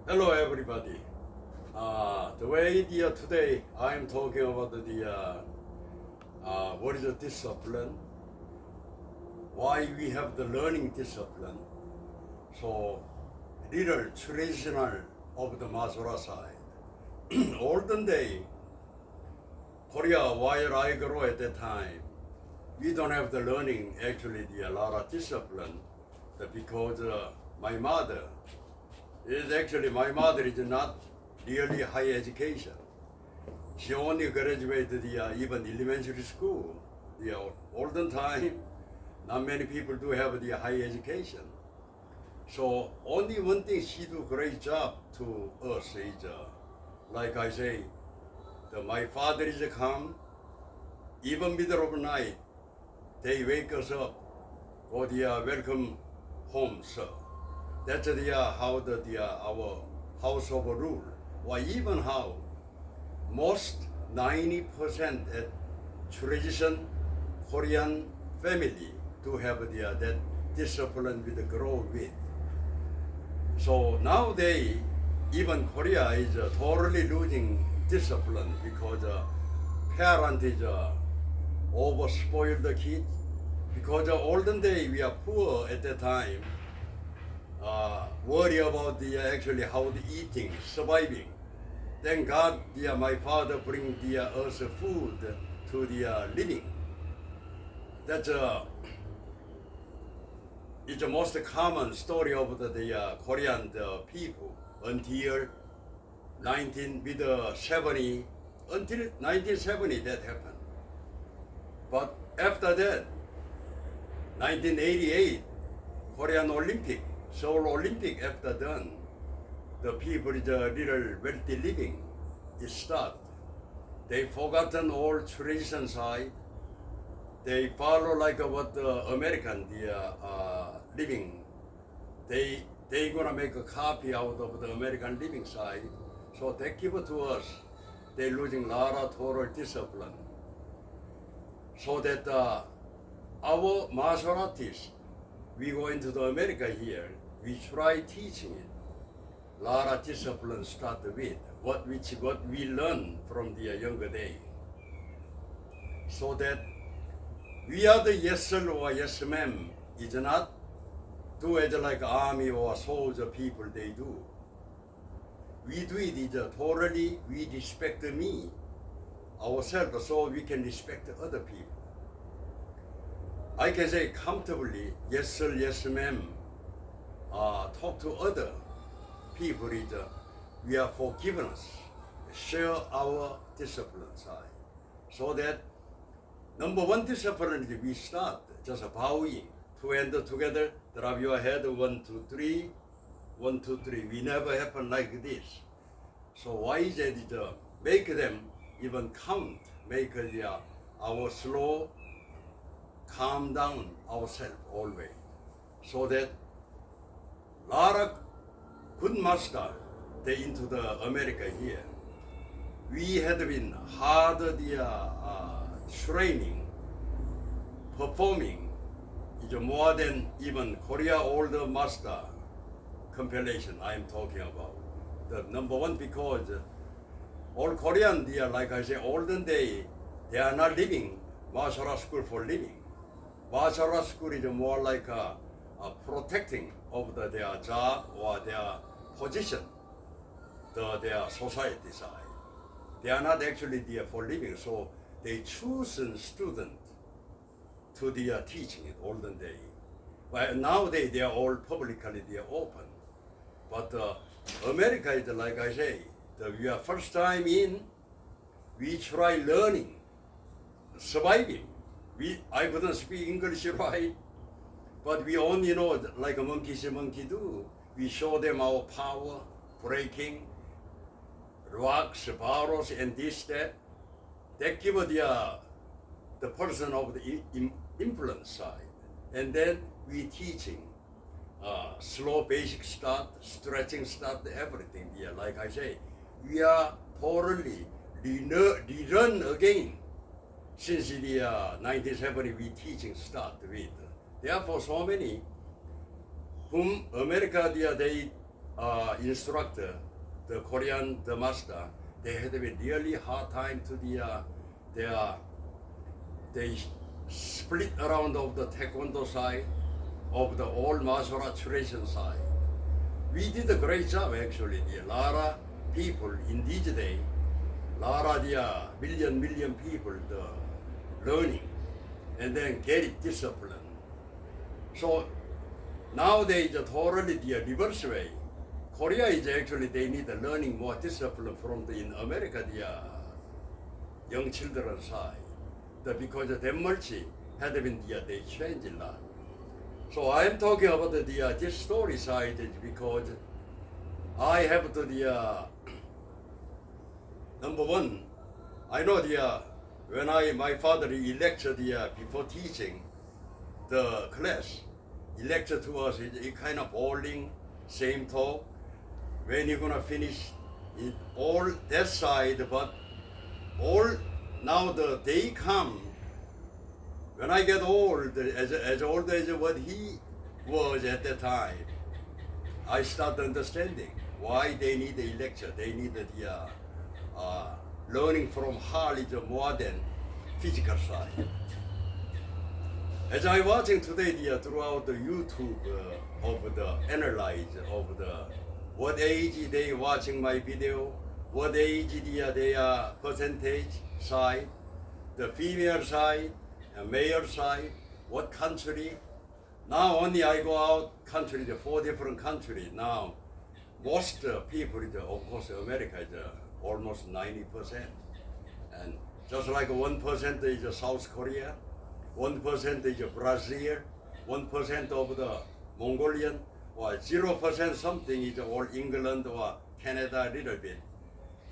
Hello, everybody. The way today I'm talking about what is the discipline, why we have the learning discipline. So, little traditional of the Masura side. Olden day, Korea, while I grew at that time, we don't have the learning actually a lot of discipline because my mother my mother is not really high education. She only graduated even elementary school. The olden time, not many people do have the high education. So only one thing she do great job to us is, like I say, my father is come, even middle of night, they wake us up, go welcome home, sir. That's how our house of rule. Or even how most 90% at tradition Korean family do have that discipline with the grow with. So nowadays, even Korea is totally losing discipline because parent is over spoil the kids. Because olden day we are poor at that time, worry about actually how the eating, surviving. Thank God, my father bring us food to the living. That's it's the most common story of the Korean people until 1970, until 1970 that happened. But after that, 1988, Korean Olympic, Seoul Olympic after done, the people is a little wealthy living is start. They forgotten all tradition side. They follow like what the American living. They gonna make a copy out of the American living side. So they give it to us. They losing a lot of total discipline. So that our martial artists, we go into the America here, we try teaching it. A lot of discipline start with what we learn from the younger day. So that we are the yes sir or yes ma'am is not do it like army or soldier people they do. We do it is totally we respect me, ourselves, so we can respect other people. I can say comfortably, yes sir, yes ma'am, talk to other people is we are forgiveness, share our discipline side. So that number one discipline is we start just bowing, two hands together, drop your head, 1, 2, 3, 1, 2, 3. We never happen like this. So why is that? Make them even count, make our slow, calm down ourselves always. So that lot of good master, they into the America here. We had been hard training, performing is more than even Korea older master compilation I am talking about. The number one because all Korean, they are like I say, olden day, they are not living martial art school for living. Martial art school is more like a protecting of their job or their position, their society side. They are not actually there for living, so they choose a student to the teaching in olden day. But nowadays they are all publicly they are open. But America is like I say, we are first time in, we try learning, surviving. I couldn't speak English right, but we only know like a monkey see monkey do. We show them our power, breaking, rocks, barrels, and this, that. That give the person of the influence side. And then we teaching slow basic start, stretching start, everything. Yeah, like I say, we are totally relearn again since the 1970 we teaching start with. Therefore, so many whom America they instructor, the Korean, the master, they had a really hard time to they split around of the taekwondo side, of the old martial arts tradition side. We did a great job actually. A lot of people in these days, lot of the million people the learning and then get it discipline. So nowadays totally the reverse way. Korea is actually they need learning more discipline from the in America the young children side. Because that much had been they changed a lot. So I am talking about this story side because I have to number one. I know when my father he lectured before teaching the class, he lectured to us. It kind of boring, same talk. When you gonna finish it all that side, but all now the day come when I get old, as old as what he was at that time, I start understanding why they need a lecture. They need the learning from hard is more than physical side. As I watching today throughout the YouTube of the analyze of the what age they watching my video, what age they are percentage side, the female side, male side, what country. Now only I go out country, the 4 different countries. Now most people, of course America is almost 90%. And just like 1% is South Korea, 1% is Brazil, 1% of the Mongolian, or 0% something is all England or Canada a little bit.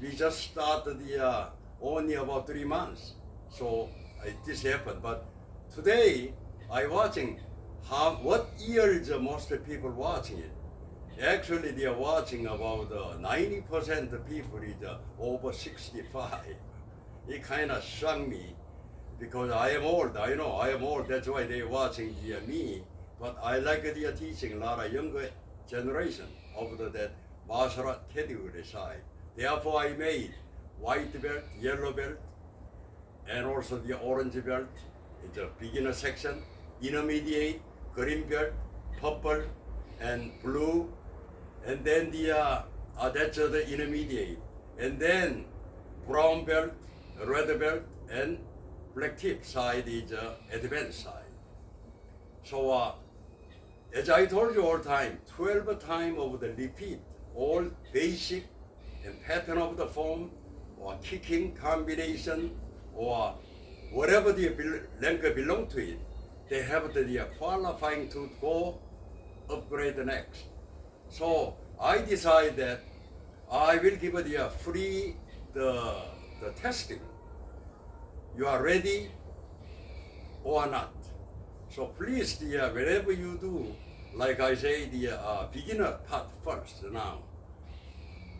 We just started only about 3 months. So this happened. But today I watching what year is most people watching it. Actually they are watching about 90% of people is over 65. It kind of shocked me because I am old. I know I am old. That's why they watching me. But I like the teaching a lot of younger generation of that martial art category side. Therefore I made white belt, yellow belt, and also the orange belt. It's a beginner section, intermediate, green belt, purple, and blue, and then that's the intermediate, and then brown belt, red belt, and black tip side is advanced side. So as I told you all time, 12 times of the repeat, all basic and pattern of the form, or kicking combination, or whatever the rank belong to it, they have the qualifying to go upgrade the next. So I decided that I will give the free the testing. You are ready or not. So please, wherever you do, like I say, the beginner part first now.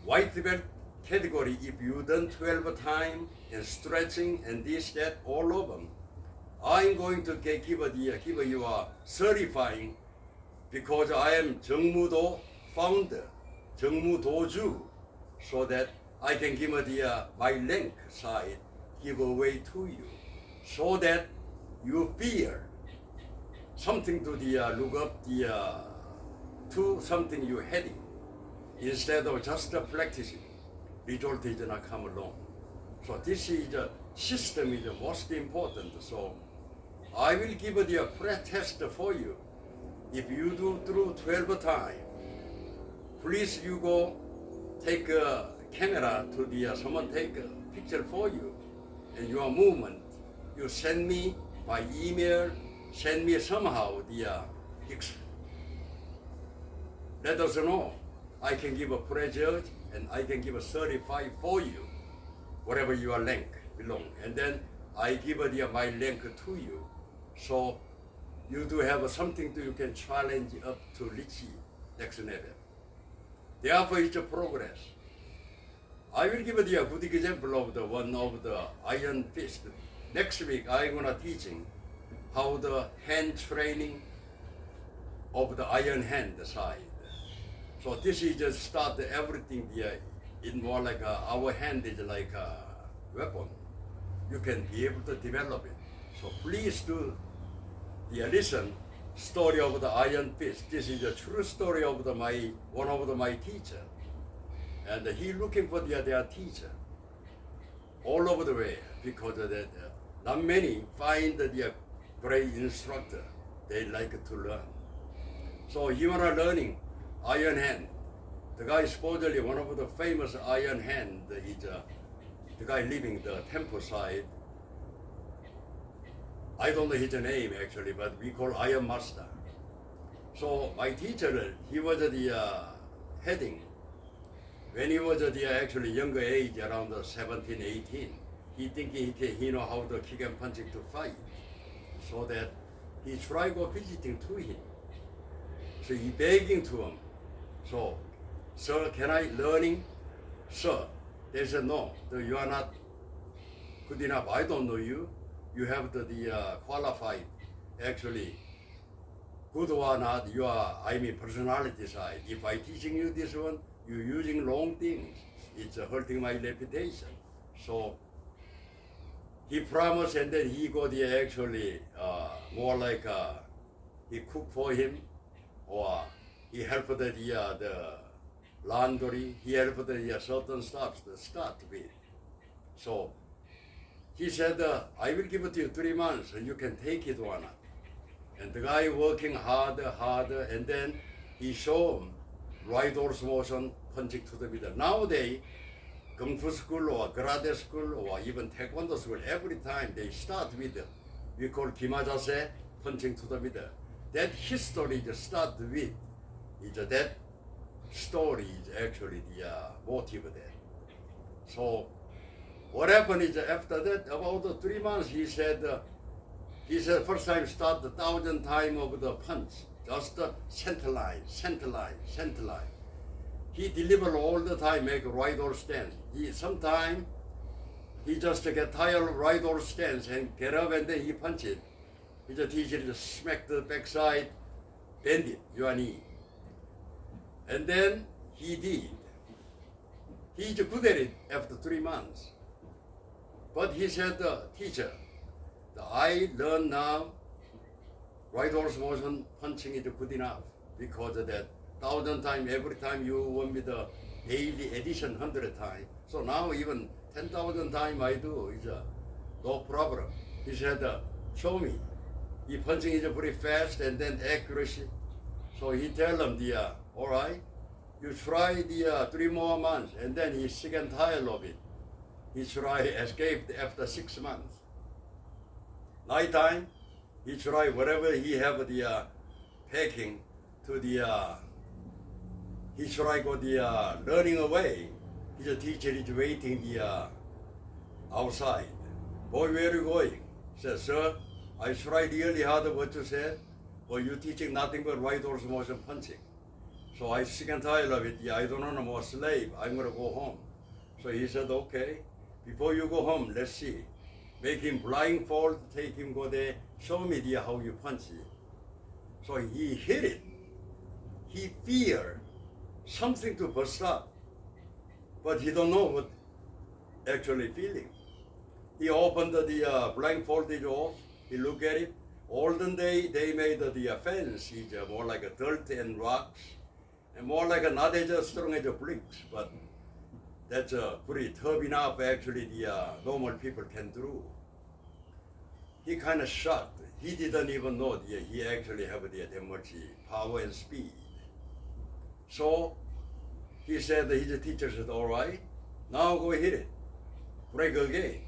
White belt category, if you done 12 times and stretching and this, that, all of them, I'm going to give you a certifying because I am 정무도 founder, 정무도주, so that I can give my rank side give away to you, so that you feel something to look up to something you're heading, instead of just practicing. Result is not come along. So this is the system is the most important. So I will give the pre-test for you. If you do through 12 times, please you go take a camera to someone take a picture for you and your movement. You send me by email, send me somehow let us know. I can give a pre-judge and I can give a certified for you, whatever your rank belong. And then I give my rank to you. So you do have something you can challenge up to reach next level. Therefore, it's a progress. I will give a good example of the one of the iron fist. Next week, I'm gonna teaching how the hand training of the iron hand side. So this is just start everything there. In more like our hand is like a weapon. You can be able to develop it. So please do listen. Story of the iron fist. This is a true story of one of my teacher, and he looking for their teacher all over the way because of that. Not many find their great instructor. They like to learn. So you are learning iron hand. The guy supposedly one of the famous iron hand is the guy living the temple side. I don't know his name actually, but we call Iron Master. So my teacher, he was the heading. When he was actually younger age, around 17, 18, he thinking he know how to kick and punching to fight. So that he tried go visiting to him. So he begging to him. So, sir, can I learning? Sir, they said no, you are not good enough. I don't know you. You have the qualified, actually, good or not, you are, personality side. If I teaching you this one, you're using wrong things. It's hurting my reputation. So he promised, and then he got actually more like he cooked for him, or he helped the laundry, he helped the certain stuff to start with. So he said, I will give it to you 3 months and you can take it or not. And the guy working harder, and then he showed him right horse motion, punching to the middle. Nowadays, Kung Fu school or karate school or even Taekwondo school, every time they start with, we call kimajase, punching to the middle. That history just start with, that story is actually the motive there. So what happened is after that, about 3 months, he said first time start 1,000 times of the punch, just center line. He deliver all the time, make right or stance. Sometimes he just get tired of right or stance and get up and then he punch it. He just teacher just smack the backside, bend it, your knee. And then he did. He's good at it after 3 months. But he said, teacher, I learn now right horse motion punching is good enough because of that 1,000 times every time you want me the daily addition 100 times. So now even 10,000 times I do is no problem. He said, show me. He punching is pretty fast and then accuracy. So he tell them all right, you try 3 more months, and then he's sick and tired of it. He tried escaped after 6 months. Nighttime, he tried whatever he have packing to he tried go learning away. His teacher is waiting outside. Boy, where are you going? He said, sir, I tried really hard what you said, but you teaching nothing but right horse motion punching. So I sick and tired of it. I don't want no more slave. I'm gonna go home. So he said, okay. Before you go home, let's see. Make him blindfold, take him go there, show me how you punch it. So he hit it. He feared something to burst up, but he don't know what actually feeling. He opened the blindfolded off, he looked at it. Olden day, they made the fence, is more like a dirt and rocks, and more like not as strong as bricks, but that's pretty tough enough actually normal people can do. He kind of shocked. He didn't even know he actually have that much power and speed. So he said, his teacher said, all right, now go hit it. Break again.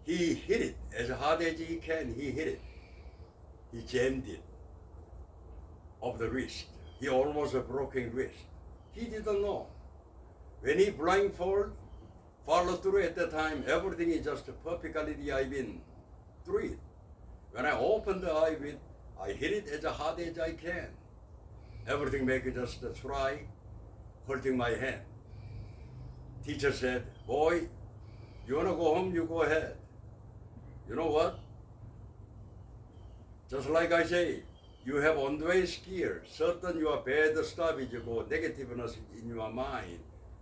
He hit it as hard as he can, he hit it. He jammed it of the wrist. He almost a broken wrist. He didn't know. When he blindfold, follow through at the time, everything is just perfectly I've been through it. When I open the eye with, I hit it as hard as I can. Everything make it just try, holding my hand. Teacher said, boy, you wanna go home, you go ahead. You know what? Just like I say, you have on-the-way skill, certain your bad stuff is go negativeness in your mind,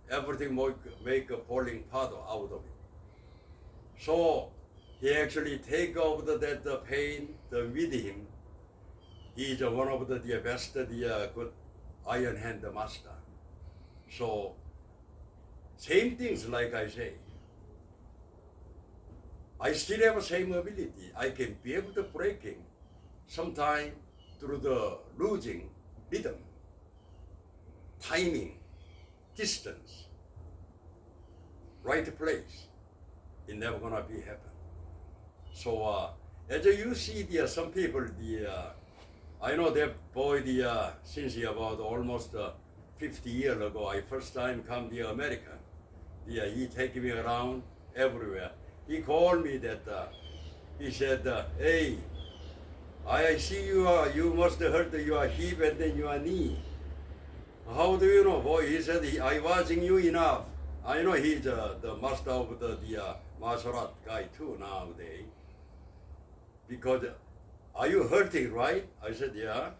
everything make a falling part out of it. So he actually take over that pain with him. He is one of the best, good iron hand master. So same things like I say. I still have the same ability. I can be able to breaking sometime through the losing rhythm, timing, distance, right place. It never gonna be happen. So as you see some people, I know that boy since about almost 50 years ago, I first time come to America. He take me around everywhere. He called me that, he said, hey, I see you must have hurt your hip and then your knee. How do you know, boy? He said, I watching you enough. I know he's the master of the martial art guy too nowadays. Because, are you hurting, right? I said, yeah.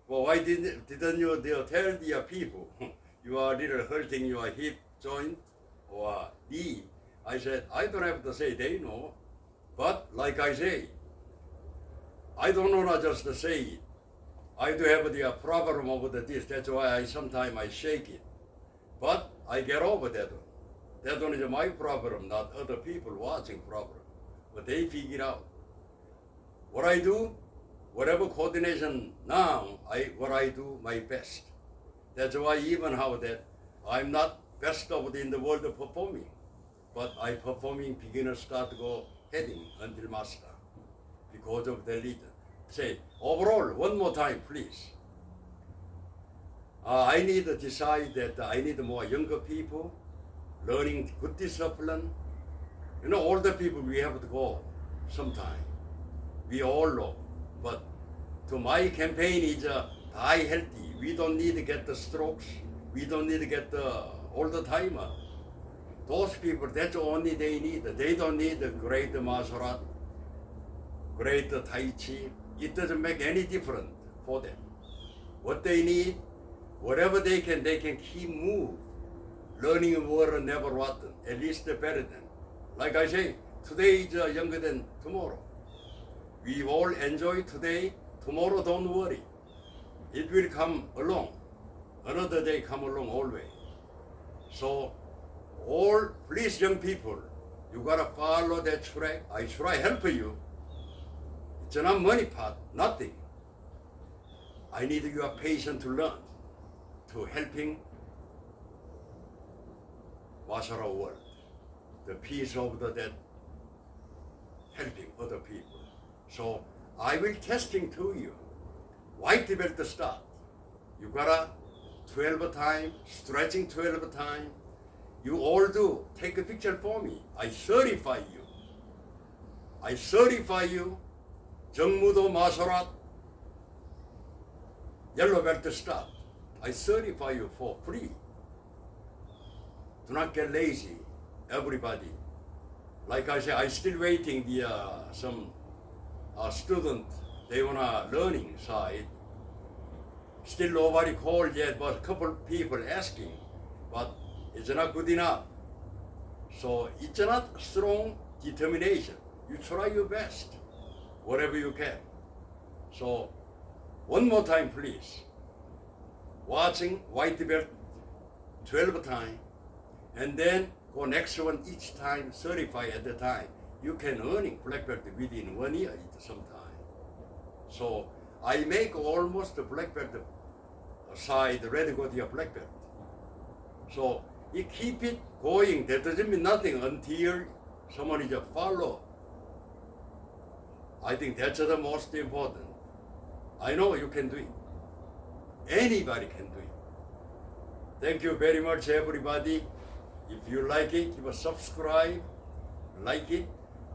Well, why didn't you tell the people you are little hurting your hip joint or knee? I said, I don't have to say, they know. But like I say, I don't know not just to say it. I do have the problem over this. That's why sometimes I shake it. But I get over that one. That one is my problem, not other people watching problem. But they figure out. What I do, whatever coordination now, what I do my best. That's why even how that I'm not best in the world of performing. But I performing beginner start to go heading until master because of the leader. Say, overall, one more time, please. I need to decide that I need more younger people, learning good discipline. You know, older people, we have to go sometime. We all know. But to my campaign is die healthy. We don't need to get the strokes. We don't need to get the older timer. Those people, that's only they need. They don't need the great martial art, great Tai Chi. It doesn't make any difference for them. What they need, whatever they can keep move. Learning word never rotten, at least better than. Like I say, today is younger than tomorrow. We all enjoy today, tomorrow don't worry. It will come along. Another day come along always. So, all, please young people, you gotta follow that track. I try help you. It's not money part, nothing. I need your patience to learn, to helping martial art world. The piece of that helping other people. So I will testing to you. White belt start. You gotta 12 times, stretching 12 times. You all do. Take a picture for me. I certify you. I certify you. 정무도 martial art. Yellow belt start. I certify you for free. Do not get lazy, everybody. Like I say, I still waiting some student, they wanna learning side. Still nobody called yet, but a couple people asking, but it's not good enough. So it's not strong determination. You try your best, whatever you can. So one more time, please. Watching white belt 12 times, and then go next one each time, certify at the time. You can earning black belt within 1 year sometime. So I make almost a black belt side ready go to your black belt. So you keep it going. That doesn't mean nothing until someone is a follow. I think that's the most important. I know you can do it. Anybody can do it. Thank you very much, everybody. If you like it, give a subscribe, like it,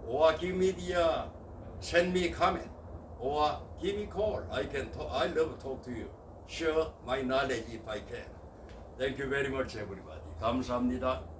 or give me send me a comment, or give me a call. I can talk. I love to talk to you. Share my knowledge if I can. Thank you very much, everybody. 감사합니다.